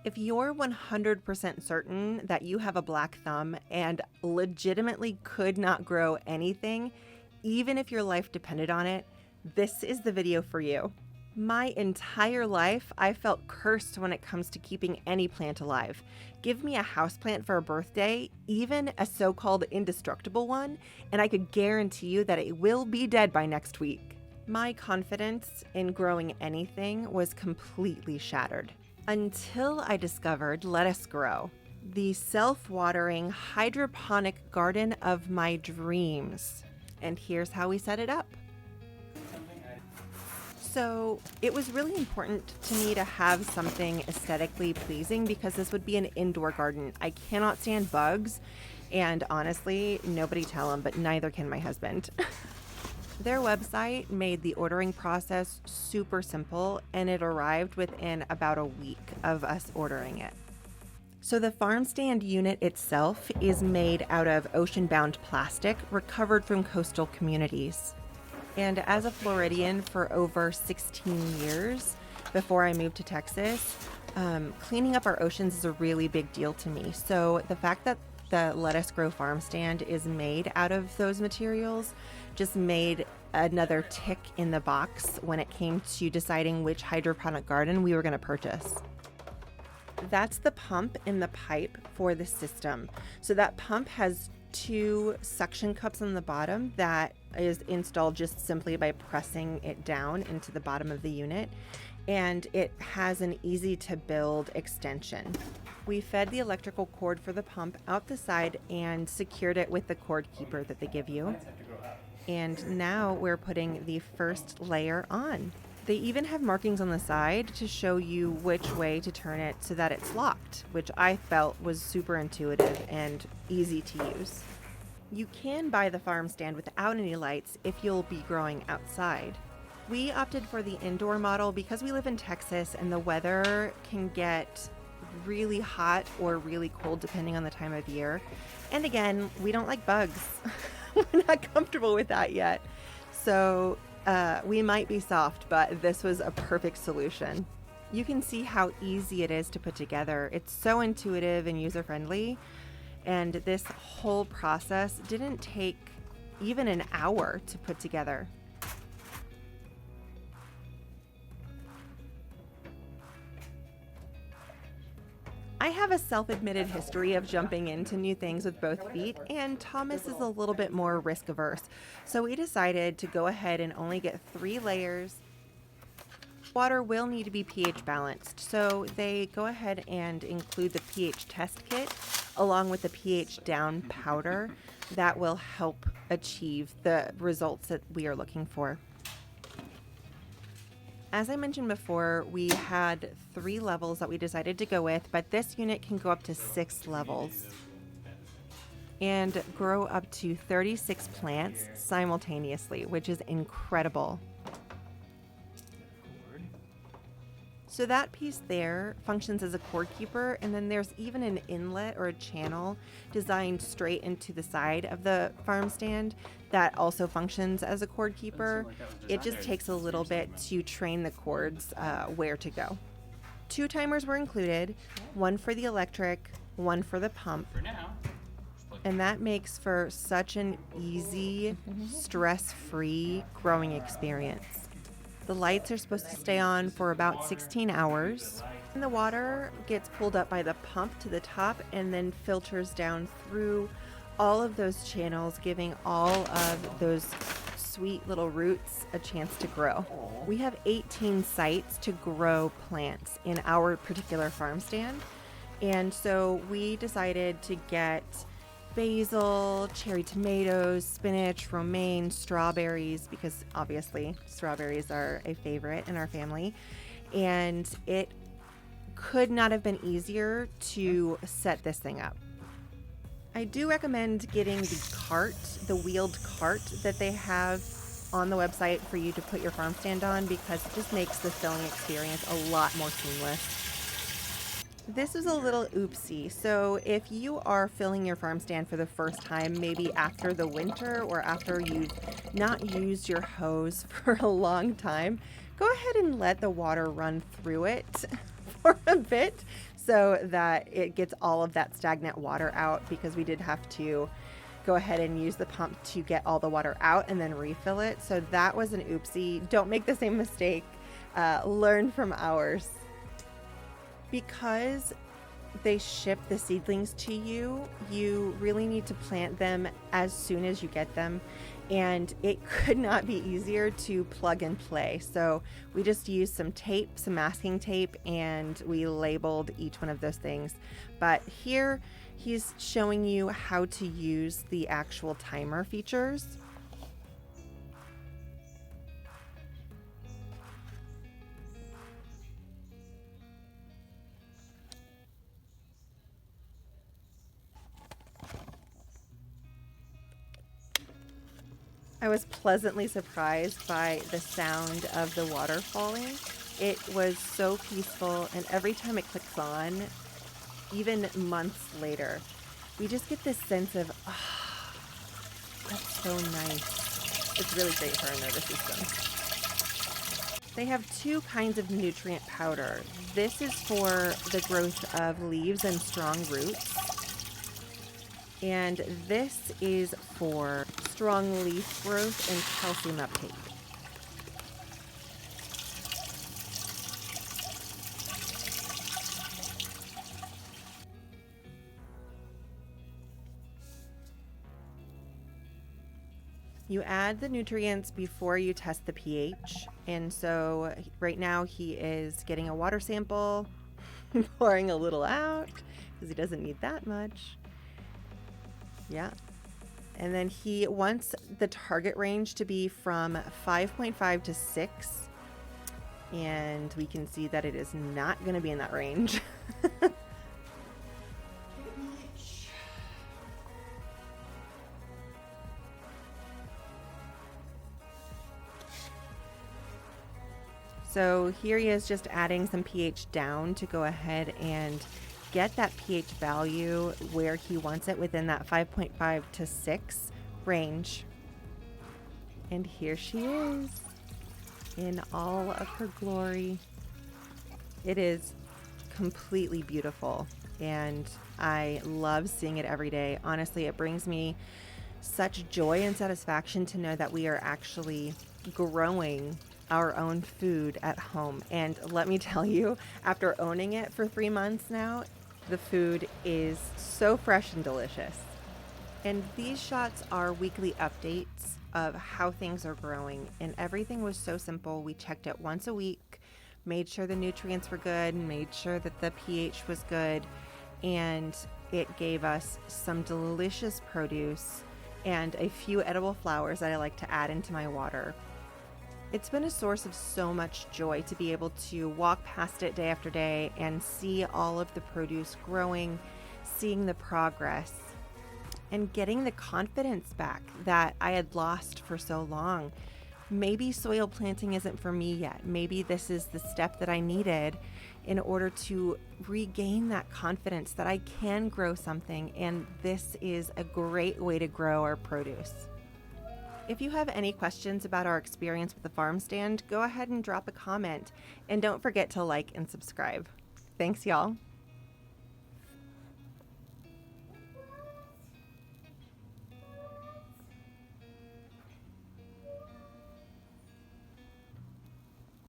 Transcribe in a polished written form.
If you're 100% certain that you have a black thumb and legitimately could not grow anything, even if your life depended on it, this is the video for you. My entire life, I felt cursed when it comes to keeping any plant alive. Give me a houseplant for a birthday, even a so-called indestructible one, and I could guarantee you that it will be dead by next week. My confidence in growing anything was completely shattered. Until I discovered Lettuce Grow, the self-watering hydroponic garden of my dreams. And here's how we set it up. So it was really important to me to have something aesthetically pleasing because this would be an indoor garden. I cannot stand bugs, and honestly, nobody tell them, but neither can my husband. Their website made the ordering process super simple, and it arrived within about a week of us ordering it. So the Farmstand unit itself is made out of ocean-bound plastic recovered from coastal communities. And as a Floridian for over 16 years before I moved to Texas, cleaning up our oceans is a really big deal to me. So the fact that the Lettuce Grow Farmstand is made out of those materials just made another tick in the box when it came to deciding which hydroponic garden we were going to purchase. That's the pump in the pipe for the system. So that pump has 2 suction cups on the bottom that is installed just simply by pressing it down into the bottom of the unit, and it has an easy to build extension. We fed the electrical cord for the pump out the side and secured it with the cord keeper that they give you. And now we're putting the first layer on. They even have markings on the side to show you which way to turn it so that it's locked, which I felt was super intuitive and easy to use. You can buy the Farmstand without any lights if you'll be growing outside. We opted for the indoor model because we live in Texas and the weather can get really hot or really cold depending on the time of year. And again, we don't like bugs. We're not comfortable with that yet. So we might be soft, but this was a perfect solution. You can see how easy it is to put together. It's so intuitive and user-friendly. And this whole process didn't take even an hour to put together. I have a self-admitted history of jumping into new things with both feet, and Thomas is a little bit more risk-averse. So we decided to go ahead and only get 3 layers. Water will need to be pH balanced, so they go ahead and include the pH test kit along with the pH down powder that will help achieve the results that we are looking for. As I mentioned before, we had 3 levels that we decided to go with, but this unit can go up to 6 levels and grow up to 36 plants simultaneously, which is incredible. So that piece there functions as a cord keeper, and then there's even an inlet or a channel designed straight into the side of the Farmstand that also functions as a cord keeper. It just takes a little bit to train the cords where to go. 2 timers were included, 1 for the electric, 1 for the pump. And that makes for such an easy, stress-free growing experience. The lights are supposed to stay on for about 16 hours. And the water gets pulled up by the pump to the top and then filters down through all of those channels, giving all of those sweet little roots a chance to grow. We have 18 sites to grow plants in our particular Farmstand. And so we decided to get basil, cherry tomatoes, spinach, romaine, strawberries, because obviously strawberries are a favorite in our family. And it could not have been easier to set this thing up. I do recommend getting the cart, the wheeled cart that they have on the website for you to put your Farmstand on, because it just makes the filling experience a lot more seamless. This is a little oopsie. So if you are filling your Farmstand for the first time, maybe after the winter or after you've not used your hose for a long time, go ahead and let the water run through it for a bit so that it gets all of that stagnant water out, because we did have to go ahead and use the pump to get all the water out and then refill it. So that was an oopsie. Don't make the same mistake. Learn from ours. Because they ship the seedlings to you, you really need to plant them as soon as you get them. And it could not be easier to plug and play. So we just used some tape, some masking tape, and we labeled each one of those things. But here he's showing you how to use the actual timer features. I was pleasantly surprised by the sound of the water falling. It was so peaceful, and every time it clicks on, even months later, we just get this sense of, oh, that's so nice. It's really great for our nervous system. They have two kinds of nutrient powder. This is for the growth of leaves and strong roots. And this is for strong leaf growth and calcium uptake. You add the nutrients before you test the pH. And so right now he is getting a water sample, pouring a little out because he doesn't need that much. Yeah. And then he wants the target range to be from 5.5 to 6. And we can see that it is not going to be in that range. So here he is just adding some pH down to go ahead and get that pH value where he wants it, within that 5.5 to 6 range. And here she is in all of her glory. It is completely beautiful, and I love seeing it every day. Honestly, it brings me such joy and satisfaction to know that we are actually growing our own food at home. And let me tell you, after owning it for 3 months now, the food is so fresh and delicious. And these shots are weekly updates of how things are growing, and everything was so simple. We checked it once a week, made sure the nutrients were good, made sure that the pH was good, and it gave us some delicious produce and a few edible flowers that I like to add into my water. It's been a source of so much joy to be able to walk past it day after day and see all of the produce growing, seeing the progress, and getting the confidence back that I had lost for so long. Maybe soil planting isn't for me yet. Maybe this is the step that I needed in order to regain that confidence that I can grow something, and this is a great way to grow our produce. If you have any questions about our experience with the Farmstand, go ahead and drop a comment, and don't forget to like and subscribe. Thanks, y'all.